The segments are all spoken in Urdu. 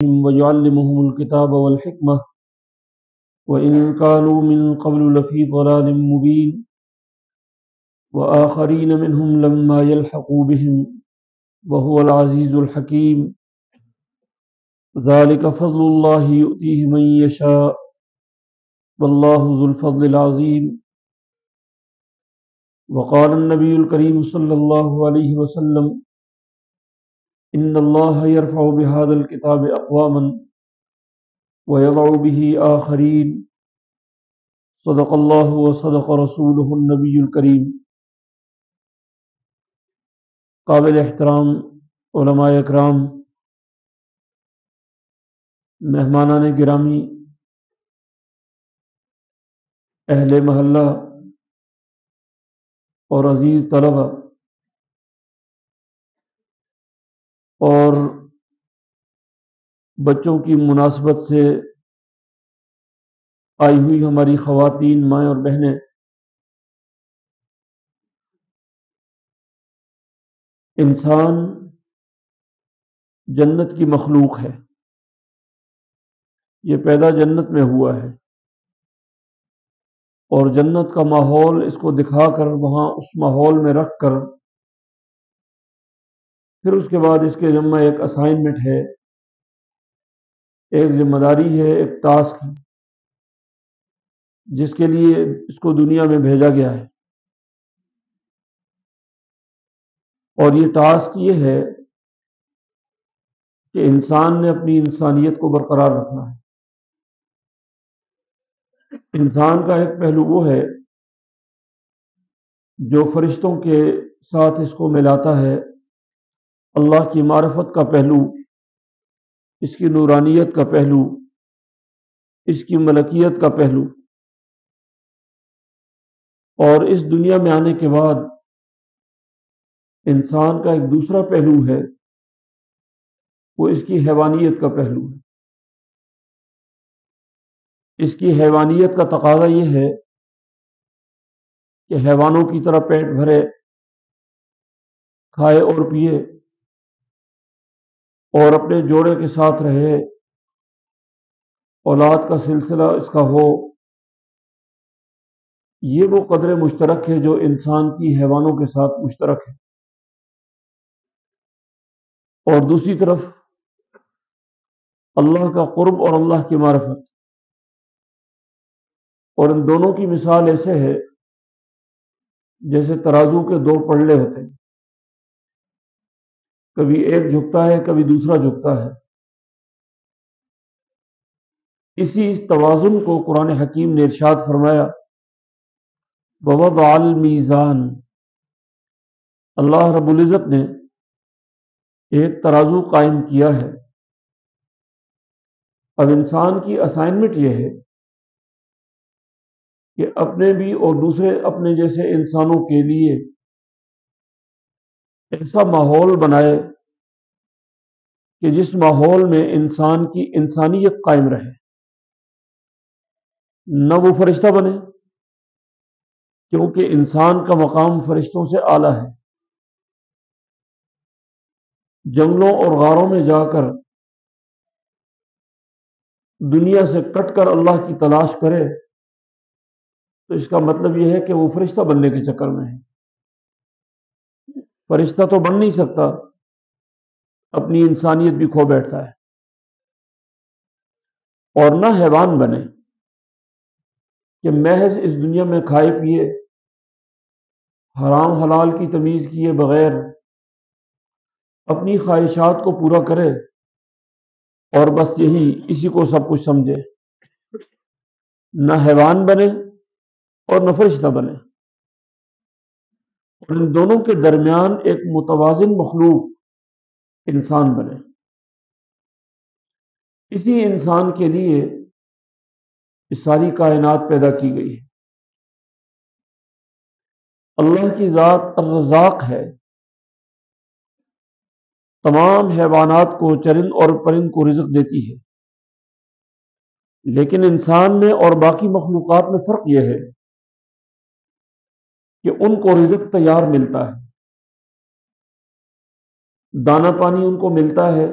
ويعلمهم الكتاب والحكمة وإن كانوا من قبل لفي ضلال مبين وآخرين منهم لما يلحقوا بهم وهو العزيز الحكيم ذلك فضل الله يؤتيه من يشاء والله ذو الفضل العظيم وقال النبي الكريم صلى الله عليه وسلم إن الله يرفع بهذا الكتاب أقواما ويضع به آخرين صدق الله وصدق رسوله النبی الکریم۔ قابل احترام علماء اکرام، مہمانان گرامی، اہل محلہ اور عزیز طلبہ اور بچوں کی مناسبت سے آئی ہوئی ہماری خواتین، مائیں اور بہنیں، انسان جنت کی مخلوق ہے، یہ پیدا جنت میں ہوا ہے، اور جنت کا ماحول اس کو دکھا کر وہاں اس ماحول میں رکھ کر پھر اس کے بعد اس کے ذمہ ایک اسائنمنٹ ہے، ایک ذمہ داری ہے، ایک ٹاسک ہے جس کے لیے اس کو دنیا میں بھیجا گیا ہے۔ اور یہ ٹاسک یہ ہے کہ انسان نے اپنی انسانیت کو برقرار رکھنا ہے۔ انسان کا ایک پہلو وہ ہے جو فرشتوں کے ساتھ اس کو ملاتا ہے، اللہ کی معرفت کا پہلو، اس کی نورانیت کا پہلو، اس کی ملکیت کا پہلو، اور اس دنیا میں آنے کے بعد انسان کا ایک دوسرا پہلو ہے، وہ اس کی حیوانیت کا پہلو ہے۔ اس کی حیوانیت کا تقاضا یہ ہے کہ حیوانوں کی طرح پیٹ بھرے، کھائے اور پیے، اور اپنے جوڑے کے ساتھ رہے، اولاد کا سلسلہ اس کا ہو۔ یہ وہ قدر مشترک ہے جو انسان کی حیوانوں کے ساتھ مشترک ہے۔ اور دوسری طرف اللہ کا قرب اور اللہ کی معرفت، اور ان دونوں کی مثال ایسے ہے جیسے ترازو کے دو پلڑے ہوتے ہیں، کبھی ایک جھکتا ہے کبھی دوسرا جھکتا ہے۔ اس توازن کو قرآن حکیم نے ارشاد فرمایا، وَوَضَعَ الْمِيزَانَ، اللہ رب العزت نے ایک ترازو قائم کیا ہے۔ اب انسان کی اسائنمنٹ یہ ہے کہ اپنے بھی اور دوسرے اپنے جیسے انسانوں کے لیے ایسا ماحول بنائے کہ جس ماحول میں انسان کی انسانیت قائم رہے، نہ وہ فرشتہ بنے کیونکہ انسان کا مقام فرشتوں سے اعلیٰ ہے، جنگلوں اور غاروں میں جا کر دنیا سے کٹ کر اللہ کی تلاش کرے تو اس کا مطلب یہ ہے کہ وہ فرشتہ بننے کے چکر میں ہے۔ فرشتہ تو بن نہیں سکتا، اپنی انسانیت بھی کھو بیٹھتا ہے، اور نہ حیوان بنے کہ محض اس دنیا میں کھائے پیے، حرام حلال کی تمیز کیے بغیر اپنی خواہشات کو پورا کرے اور بس اسی کو سب کچھ سمجھے۔ نہ حیوان بنے اور نہ فرشتہ بنے، اور ان دونوں کے درمیان ایک متوازن مخلوق انسان بنے۔ اسی انسان کے لیے یہ ساری کائنات پیدا کی گئی ہے۔ اللہ کی ذات الرزاق ہے، تمام حیوانات کو، چرند اور پرند کو رزق دیتی ہے، لیکن انسان میں اور باقی مخلوقات میں فرق یہ ہے کہ ان کو رزق تیار ملتا ہے، دانا پانی ان کو ملتا ہے،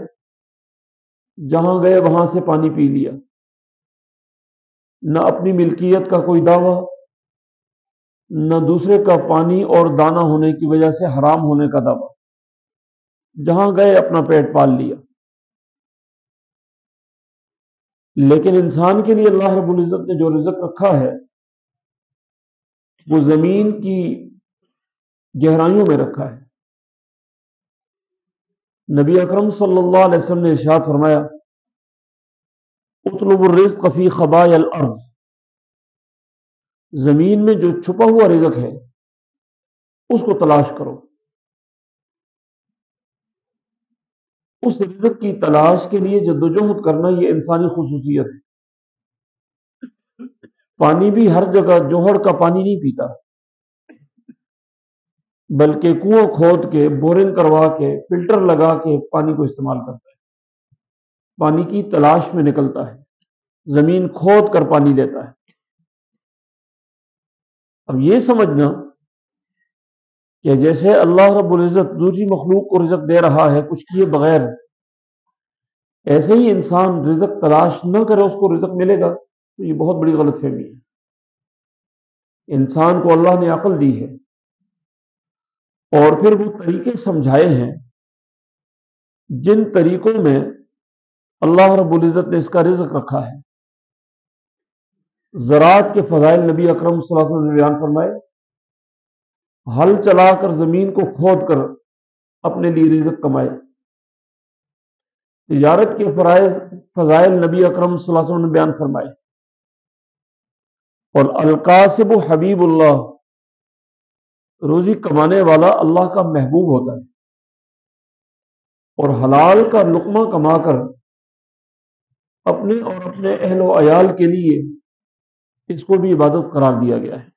جہاں گئے وہاں سے پانی پی لیا، نہ اپنی ملکیت کا کوئی دعویٰ، نہ دوسرے کا پانی اور دانہ ہونے کی وجہ سے حرام ہونے کا دعویٰ، جہاں گئے اپنا پیٹ پال لیا۔ لیکن انسان کے لیے اللہ رب العزت نے جو رزق رکھا ہے وہ زمین کی گہرائیوں میں رکھا ہے۔ نبی اکرم صلی اللہ علیہ وسلم نے ارشاد فرمایا، اطلب الرزق فی خبایا الارض، زمین میں جو چھپا ہوا رزق ہے اس کو تلاش کرو۔ اس رزق کی تلاش کے لیے جدوجہد کرنا یہ انسانی خصوصیت ہے۔ پانی بھی ہر جگہ جوہر کا پانی نہیں پیتا، بلکہ کنواں کھود کے، بورنگ کروا کے، فلٹر لگا کے پانی کو استعمال کرتا ہے، پانی کی تلاش میں نکلتا ہے، زمین کھود کر پانی لیتا ہے۔ اب یہ سمجھنا کہ جیسے اللہ رب العزت دوسری مخلوق کو رزق دے رہا ہے کچھ کیے بغیر، ایسے ہی انسان رزق تلاش نہ کرے اس کو رزق ملے گا، تو یہ بہت بڑی غلط فہمی ہے۔ انسان کو اللہ نے عقل دی ہے اور پھر وہ طریقے سمجھائے ہیں جن طریقوں میں اللہ رب العزت نے اس کا رزق رکھا ہے۔ زراعت کے فضائل نبی اکرم صلی اللہ علیہ وسلم نے بیان فرمائے، ہل چلا کر زمین کو کھود کر اپنے لیے رزق کمائے۔ تجارت کے فضائل نبی اکرم صلی اللہ علیہ وسلم نے بیان فرمائے، اور القاسب حبیب اللہ، روزی کمانے والا اللہ کا محبوب ہوتا ہے، اور حلال کا لقمہ کما کر اپنے اور اپنے اہل و عیال کے لیے اس کو بھی عبادت قرار دیا گیا ہے۔